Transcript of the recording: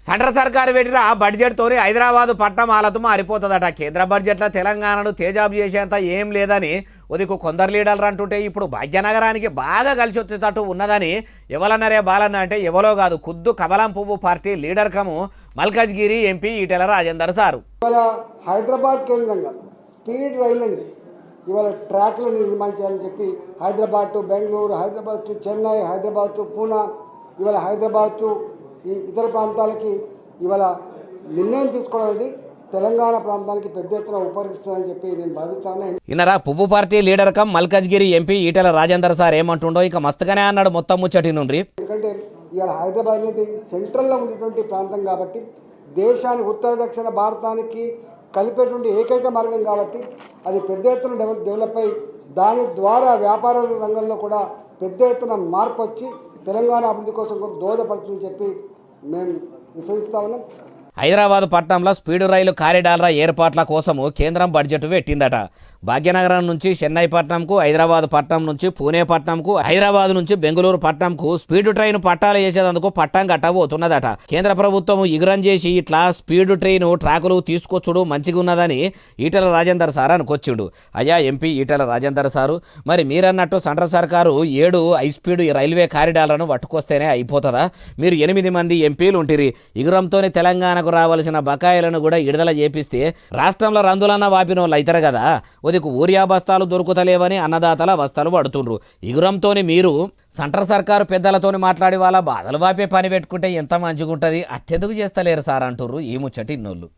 Central సర్కారు పెట్టిన బడ్జెట్తోని హైదరాబాదు పట్టణం హాలతు మారిపోతుందట. కేంద్ర బడ్జెట్లో తెలంగాణను తేజాబు చేసేంత ఏం లేదని ఉదికు కొందరు లీడర్లు అంటుంటే ఇప్పుడు భాగ్యనగరానికి బాగా కలిసి వచ్చేటట్టు ఉన్నదని ఎవరన్నారే బాలన్న అంటే ఎవరో కాదు, ఖుద్దు కమలం పువ్వు party leader cum Malkajgiri MP Etela Rajender sir. ఇవాళ హైదరాబాద్ కేంద్రంగా స్పీడ్ రైళ్లని ఇవాళ ట్రాక్లను నిర్మాణం చేయాలని చెప్పి Hyderabad to Bengaluru, Hyderabad to Chennai, Hyderabad to Poona, ఇవాళ హైదరాబాద్ టు ఈ ఇతర ప్రాంతాలకి ఇవాళ నిర్ణయం తీసుకోవడం అనేది తెలంగాణ ప్రాంతానికి పెద్ద ఎత్తున ఉపకరిస్తుందని చెప్పి నేను భావిస్తాను. ఇన్నరా పువ్వు party leader cum Malkajgiri MP Etela Rajender sir ఏమంటుండో ఇక మస్తుగానే అన్నాడు మొత్తం ముచ్చటి నుండి. ఎందుకంటే ఇవాళ హైదరాబాద్ అనేది సెంట్రల్లో ఉన్నటువంటి ప్రాంతం కాబట్టి దేశానికి ఉత్తర దక్షిణ భారతానికి కలిపేటువంటి ఏకైక మార్గం కాబట్టి అది పెద్ద ఎత్తున డెవలప్ అయ్యి దాని ద్వారా వ్యాపార రంగంలో కూడా పెద్ద ఎత్తున మార్పు వచ్చి తెలంగాణ అభివృద్ధి కోసం దోహదపడుతుందని చెప్పి మేము విశ్వసిస్తా ఉన్నాం. హైదరాబాద్ పట్టణంలో స్పీడ్ రైలు కారిడార్ల ఏర్పాట్ల కోసము కేంద్రం బడ్జెట్ పెట్టిందట. భాగ్యనగరం నుంచి చెన్నై పట్టణంకు, హైదరాబాద్ పట్టణం నుంచి పూణే పట్టణంకు, హైదరాబాద్ నుంచి బెంగళూరు పట్టణంకు స్పీడ్ ట్రైన్ పట్టాలు చేసేందుకు పట్టం కట్టబోతున్నదట. కేంద్ర ప్రభుత్వం ఇగురం చేసి ఇట్లా స్పీడ్ ట్రైన్ ట్రాకులు తీసుకొచ్చుడు మంచిగా ఉన్నదని ఈటెల రాజేందర్ సార్ అనుకొచ్చిండు. అయ్యా ఎంపీ ఈటెల రాజేందర్ సారు, మరి మీరన్నట్టు సెంట్రల్ సర్కారు 7 హై స్పీడ్ రైల్వే కారిడార్లను పట్టుకొస్తేనే అయిపోతుందా? మీరు 8 మంది ఎంపీలు ఉంటిరి. ఇగురంతోనే తెలంగాణకు రావాల్సిన బకాయిలను కూడా విడుదల చేపిస్తే రాష్ట్రంలో రందులన్న వాపినోళ్ళు అవుతారు కదా. ఉదికు ఊరియా బస్తాలు దొరుకుతలేవని అన్నదాతల బస్తాలు పడుతుండ్రు. ఇగురంతోని మీరు సెంట్రల్ సర్కారు పెద్దలతోని మాట్లాడి వాళ్ళ బాధలు వాపే పని పెట్టుకుంటే ఎంత మంచిగా ఉంటుంది. అట్టెందుకు చేస్తలేరు సార్ అంటుర్రు ఈ ముచ్చటి ఇన్నోళ్ళు.